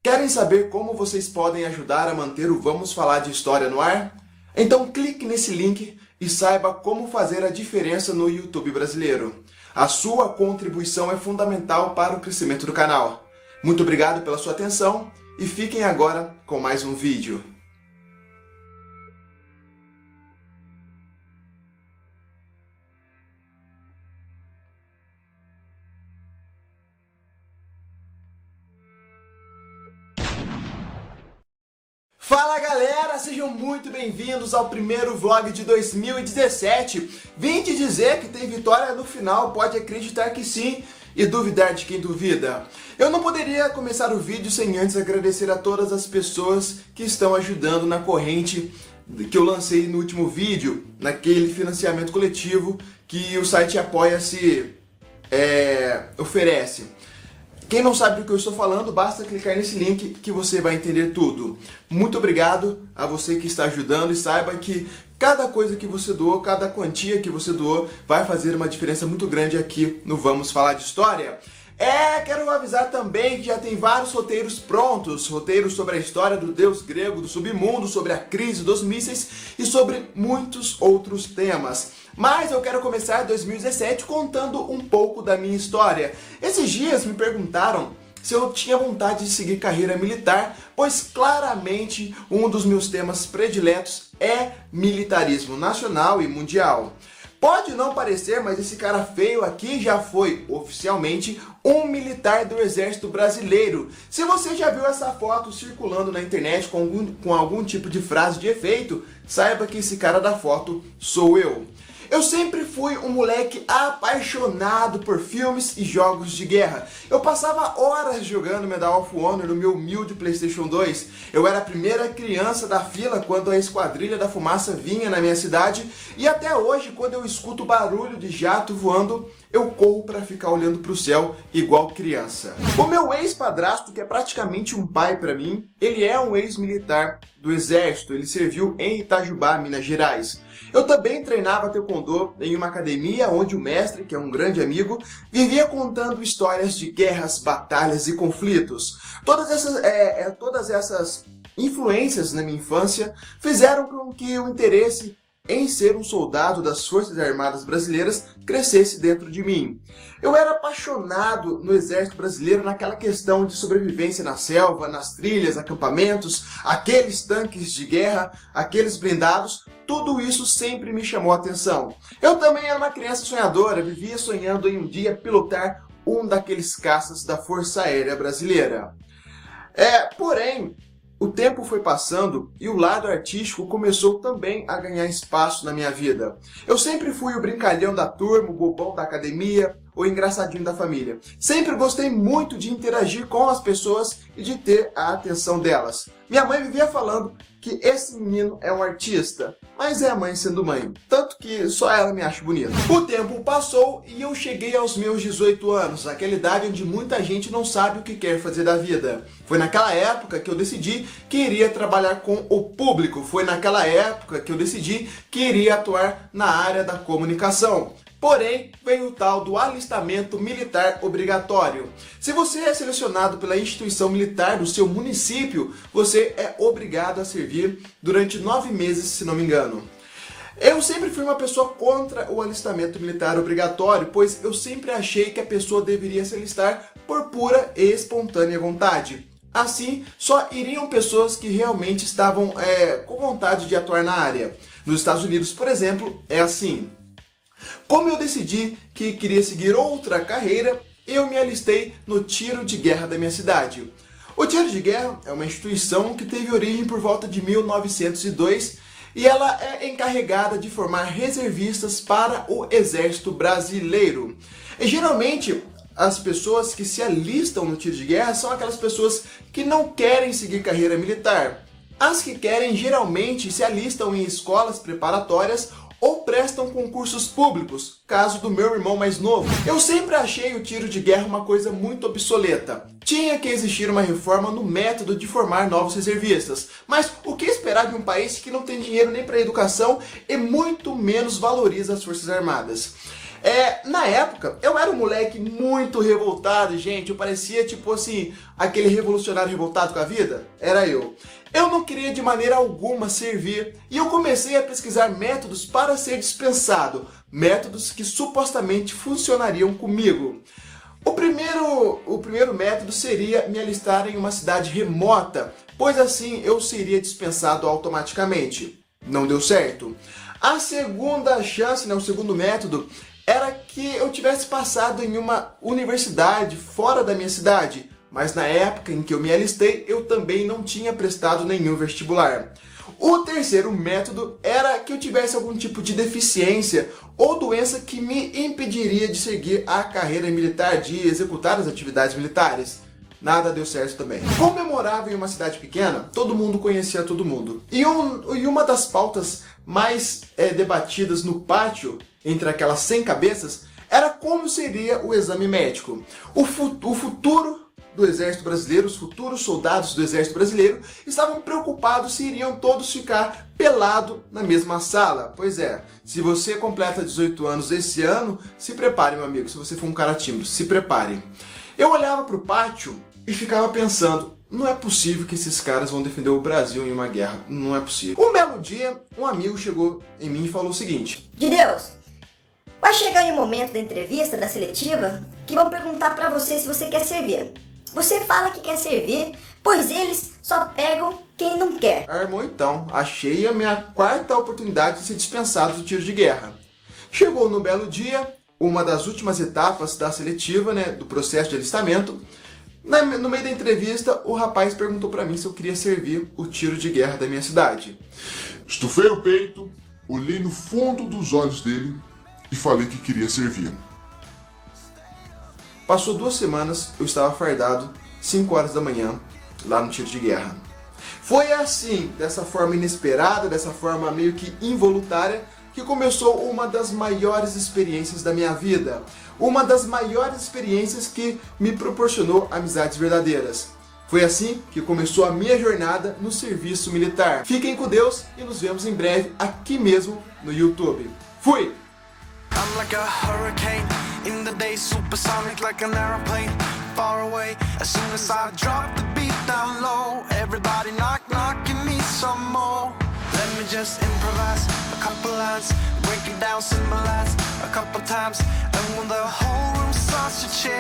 Querem saber como vocês podem ajudar a manter o Vamos Falar de História no ar? Então clique nesse link e saiba como fazer a diferença no YouTube brasileiro. A sua contribuição é fundamental para o crescimento do canal. Muito obrigado pela sua atenção e fiquem agora com mais um vídeo. Fala galera, sejam muito bem-vindos ao primeiro vlog de 2017. Vim te dizer que tem vitória no final, pode acreditar que sim e duvidar de quem duvida. Eu não poderia começar o vídeo sem antes agradecer a todas as pessoas que estão ajudando na corrente que eu lancei no último vídeo, naquele financiamento coletivo que o site Apoia-se oferece. Quem não sabe do que eu estou falando, basta clicar nesse link que você vai entender tudo. Muito obrigado a você que está ajudando e saiba que cada coisa que você doou, cada quantia que você doou vai fazer uma diferença muito grande aqui no Vamos Falar de História. Quero avisar também que já tem vários roteiros prontos, roteiros sobre a história do deus grego, do submundo, sobre a crise dos mísseis e sobre muitos outros temas. Mas eu quero começar 2017 contando um pouco da minha história. Esses dias me perguntaram se eu tinha vontade de seguir carreira militar, pois claramente um dos meus temas prediletos é militarismo nacional e mundial. Pode não parecer, mas esse cara feio aqui já foi, oficialmente, um militar do Exército Brasileiro. Se você já viu essa foto circulando na internet com algum tipo de frase de efeito, saiba que esse cara da foto sou eu. Eu sempre fui um moleque apaixonado por filmes e jogos de guerra. Eu passava horas jogando Medal of Honor no meu humilde PlayStation 2. Eu era a primeira criança da fila quando a Esquadrilha da Fumaça vinha na minha cidade. E até hoje, quando eu escuto barulho de jato voando, eu corro para ficar olhando para o céu igual criança. O meu ex-padrasto, que é praticamente um pai para mim, ele é um ex-militar do Exército. Ele serviu em Itajubá, Minas Gerais. Eu também treinava taekwondo em uma academia onde o mestre, que é um grande amigo, vivia contando histórias de guerras, batalhas e conflitos. Todas essas influências na minha infância fizeram com que o interesse em ser um soldado das Forças Armadas Brasileiras crescesse dentro de mim. Eu era apaixonado no Exército Brasileiro naquela questão de sobrevivência na selva, nas trilhas, acampamentos, aqueles tanques de guerra, aqueles blindados, tudo isso sempre me chamou a atenção. Eu também era uma criança sonhadora, vivia sonhando em um dia pilotar um daqueles caças da Força Aérea Brasileira. Porém, o tempo foi passando e o lado artístico começou também a ganhar espaço na minha vida. Eu sempre fui o brincalhão da turma, o bobão da academia, o engraçadinho da família. Sempre gostei muito de interagir com as pessoas e de ter a atenção delas. Minha mãe vivia falando que esse menino é um artista, mas é a mãe sendo mãe, tanto que só ela me acha bonito. O tempo passou e eu cheguei aos meus 18 anos, aquela idade onde muita gente não sabe o que quer fazer da vida. Foi naquela época que eu decidi que iria trabalhar com o público, foi naquela época que eu decidi que iria atuar na área da comunicação. Porém, veio o tal do alistamento militar obrigatório. Se você é selecionado pela instituição militar do seu município, você é obrigado a servir durante 9 meses, se não me engano. Eu sempre fui uma pessoa contra o alistamento militar obrigatório, pois eu sempre achei que a pessoa deveria se alistar por pura e espontânea vontade. Assim, só iriam pessoas que realmente estavam com vontade de atuar na área. Nos Estados Unidos, por exemplo, é assim. Como eu decidi que queria seguir outra carreira, eu me alistei no tiro de guerra da minha cidade. O tiro de guerra é uma instituição que teve origem por volta de 1902 e ela é encarregada de formar reservistas para o Exército Brasileiro. E geralmente as pessoas que se alistam no tiro de guerra são aquelas pessoas que não querem seguir carreira militar. As que querem geralmente se alistam em escolas preparatórias ou prestam concursos públicos, caso do meu irmão mais novo. Eu sempre achei o tiro de guerra uma coisa muito obsoleta. Tinha que existir uma reforma no método de formar novos reservistas. Mas o que esperar de um país que não tem dinheiro nem para educação e muito menos valoriza as Forças Armadas? Na época, eu era um moleque muito revoltado, gente. Eu parecia, tipo assim, aquele revolucionário revoltado com a vida. Era eu. Eu não queria de maneira alguma servir e eu comecei a pesquisar métodos para ser dispensado. Métodos que supostamente funcionariam comigo. O primeiro método seria me alistar em uma cidade remota, pois assim eu seria dispensado automaticamente. Não deu certo. A segunda chance, o segundo método, era que eu tivesse passado em uma universidade fora da minha cidade, mas na época em que eu me alistei, eu também não tinha prestado nenhum vestibular. O terceiro método era que eu tivesse algum tipo de deficiência ou doença que me impediria de seguir a carreira militar, de executar as atividades militares. Nada deu certo também. Como eu morava em uma cidade pequena, todo mundo conhecia todo mundo. E uma das pautas mais debatidas no pátio, entre aquelas 100 cabeças, era como seria o exame médico. O futuro do Exército Brasileiro, os futuros soldados do Exército Brasileiro, estavam preocupados se iriam todos ficar pelados na mesma sala. Pois é, se você completa 18 anos esse ano, se prepare, meu amigo. Se você for um cara tímido, se prepare. Eu olhava para o pátio e ficava pensando, não é possível que esses caras vão defender o Brasil em uma guerra. Não é possível. Um belo dia, um amigo chegou em mim e falou o seguinte: De Deus, vai chegar em um momento da entrevista, da seletiva, que vão perguntar pra você se você quer servir. Você fala que quer servir, pois eles só pegam quem não quer. Irmão, então, achei a minha quarta oportunidade de ser dispensado do tiro de guerra. Chegou no belo dia, uma das últimas etapas da seletiva, do processo de alistamento. No meio da entrevista, o rapaz perguntou pra mim se eu queria servir o tiro de guerra da minha cidade. Estufei o peito, olhei no fundo dos olhos dele e falei que queria servir. Passou 2 semanas, eu estava fardado, 5 horas da manhã, lá no tiro de guerra. Foi assim, dessa forma inesperada, dessa forma meio que involuntária, que começou uma das maiores experiências da minha vida. Uma das maiores experiências que me proporcionou amizades verdadeiras. Foi assim que começou a minha jornada no serviço militar. Fiquem com Deus e nos vemos em breve aqui mesmo no YouTube. Fui! I'm like a hurricane in the day, supersonic like an aeroplane, far away. As soon as I drop the beat down low, everybody knocking me some more. Let me just improvise a couple lines, break it down, symbolize a couple times, and when the whole room starts to change.